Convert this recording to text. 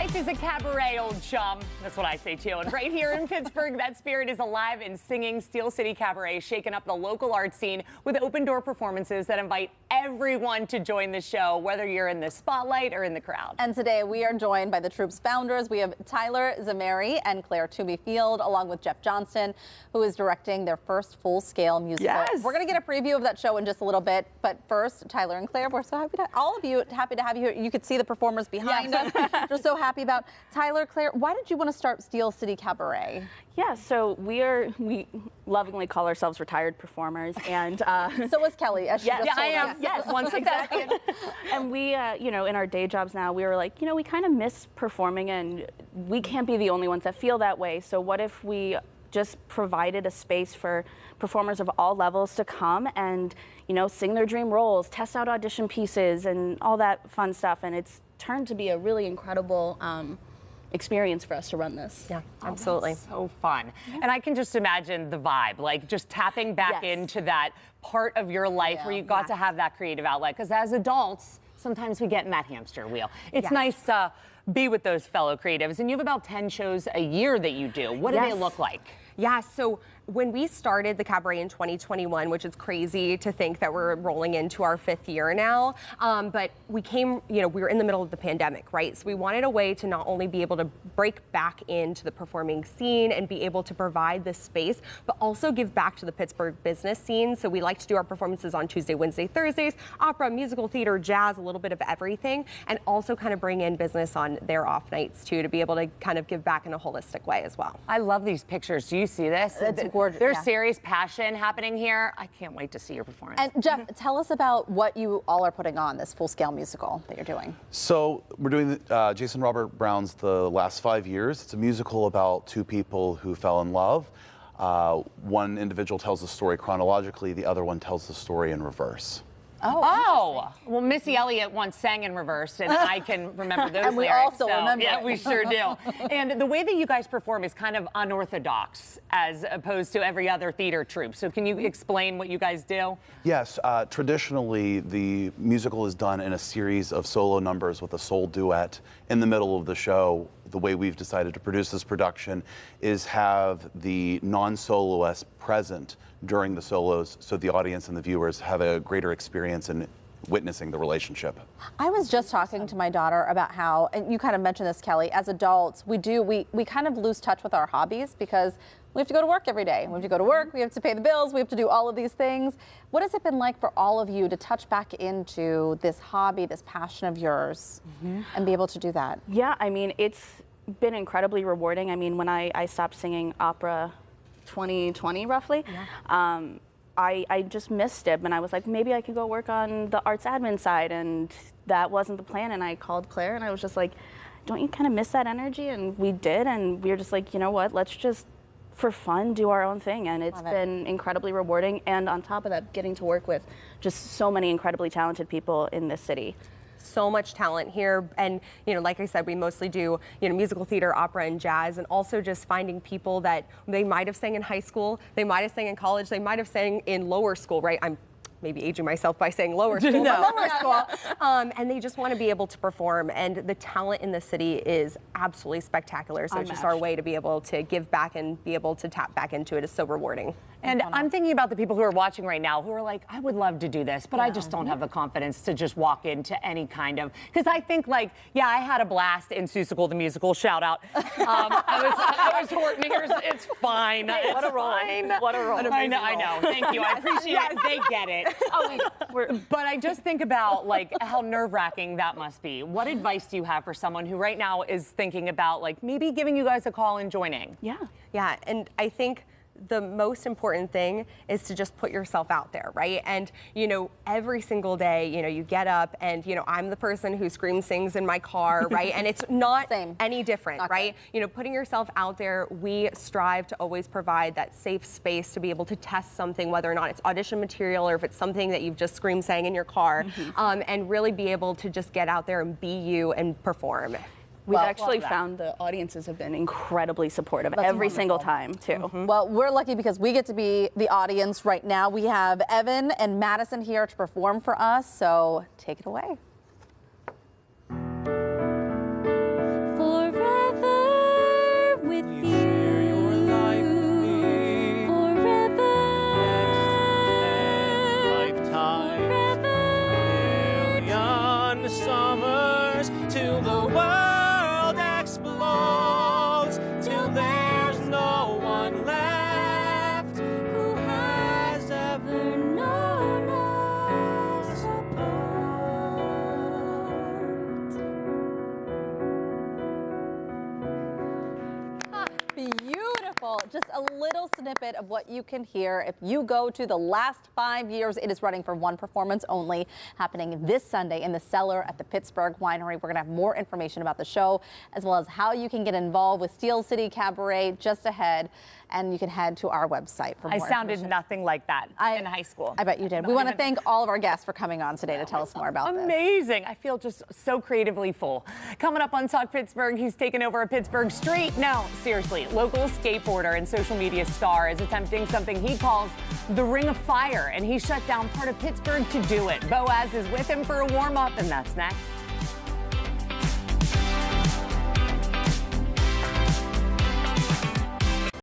Life is a cabaret, old chum. That's what I say too. And right here in Pittsburgh, that spirit is alive and singing. City Cabaret shaking up the local art scene with open door performances that invite everyone to join the show, whether you're in the spotlight or in the crowd. And today we are joined by the troupe's founders. We have Tyler Zameri and Claire Toomey-Field, along with Jeff Johnston, who is directing their first full-scale musical. Yes. We're going to get a preview of that show in just a little bit. But first, Tyler and Claire, we're so happy to, all of you, happy to have you here. You could see the performers behind us. We're so happy about Tyler, Claire. Why did you want to start Steel City Cabaret? Yeah, so we lovingly call ourselves retired performers, and so is Kelly. As she just I told am. us. Yes, once exactly. And we, in our day jobs now, we were like, we kind of miss performing, and we can't be the only ones that feel that way. So what if we just provided a space for performers of all levels to come and, sing their dream roles, test out audition pieces, and all that fun stuff. And it's turned to be a really incredible experience for us to run this. Yeah, absolutely. So fun. And I can just imagine the vibe, like just tapping back into that part of your life where you got to have that creative outlet. Because as adults, sometimes we get in that hamster wheel. It's nice to be with those fellow creatives. And you have about 10 shows a year that you do. What do they look like? Yeah, so when we started the cabaret in 2021, which is crazy to think that we're rolling into our 5th year now, but we came, we were in the middle of the pandemic, right? So we wanted a way to not only be able to break back into the performing scene and be able to provide this space, but also give back to the Pittsburgh business scene. So we like to do our performances on Tuesday, Wednesday, Thursdays, opera, musical theater, jazz, a little bit of everything, and also kind of bring in business on their off nights too, to be able to kind of give back in a holistic way as well. I love these pictures. Do you see this? It's gorgeous. There's serious passion happening here. I can't wait to see your performance. And Jeff, tell us about what you all are putting on, this full-scale musical that you're doing. So we're doing Jason Robert Brown's The Last 5 Years. It's a musical about two people who fell in love. One individual tells the story chronologically, the other one tells the story in reverse. Oh, well, Missy Elliott once sang in reverse, and I can remember those and we lyrics. also remember yeah, it. we sure do. And the way that you guys perform is kind of unorthodox as opposed to every other theater troupe. So can you explain what you guys do? Yes, traditionally the musical is done in a series of solo numbers with a soul duet in the middle of the show. The way we've decided to produce this production is have the non-soloists present during the solos so the audience and the viewers have a greater experience in witnessing the relationship. I was just talking to my daughter about how, and you kind of mentioned this, Kelly, as adults, we kind of lose touch with our hobbies because we have to go to work every day. We have to go to work, we have to pay the bills, we have to do all of these things. What has it been like for all of you to touch back into this hobby, this passion of yours, and be able to do that? Yeah, I mean, it's been incredibly rewarding. I mean, when I stopped singing opera 2020 roughly, I just missed it, and I was like, maybe I could go work on the arts admin side, and that wasn't the plan. And I called Claire and I was just like, don't you kind of miss that energy? And we did, and we were just like, you know what, let's just for fun do our own thing. And it's been incredibly rewarding, and on top of that, getting to work with just so many incredibly talented people in this city. So much talent here, and like I said, we mostly do musical theater, opera, and jazz, and also just finding people that they might have sang in high school, they might have sang in college, they might have sang in lower school, right? I'm maybe aging myself by saying lower school, but lower school, and they just want to be able to perform, and the talent in the city is absolutely spectacular. So it's just our way to be able to give back and be able to tap back into it is so rewarding. And I'm thinking about the people who are watching right now who are like, I would love to do this, but I just don't have the confidence to just walk into any kind of, because I think like, yeah, I had a blast in Seussical the Musical, shout out. I was Horton, it's fine. Hey, what a role. What a role. I know, thank you, I appreciate it, they get it. But I just think about like how nerve-wracking that must be. What advice do you have for someone who right now is thinking about like maybe giving you guys a call and joining? Yeah, and I think the most important thing is to just put yourself out there, right? And, every single day, you get up and, I'm the person who screams, sings in my car, right? And it's not any different, right? Putting yourself out there, we strive to always provide that safe space to be able to test something, whether or not it's audition material or if it's something that you've just screamed, sang in your car, and really be able to just get out there and be you and perform. We've actually found the audiences have been incredibly supportive every single time, too. Well, we're lucky because we get to be the audience right now. We have Evan and Madison here to perform for us, so take it away. For little snippet of what you can hear if you go to the last 5 years. It is running for one performance only, happening this Sunday in the Cellar at the Pittsburgh Winery. We're going to have more information about the show, as well as how you can get involved with Steel City Cabaret just ahead. And you can head to our website for more I sounded information. nothing like that in high school. I bet you did. We want to thank all of our guests for coming on today to tell us more about this. Amazing. I feel just so creatively full. Coming up on Talk Pittsburgh, he's taken over a Pittsburgh street. No, seriously, local skateboarder and social media star is attempting something he calls the Ring of Fire, and he shut down part of Pittsburgh to do it. Boaz is with him for a warm-up, and that's next.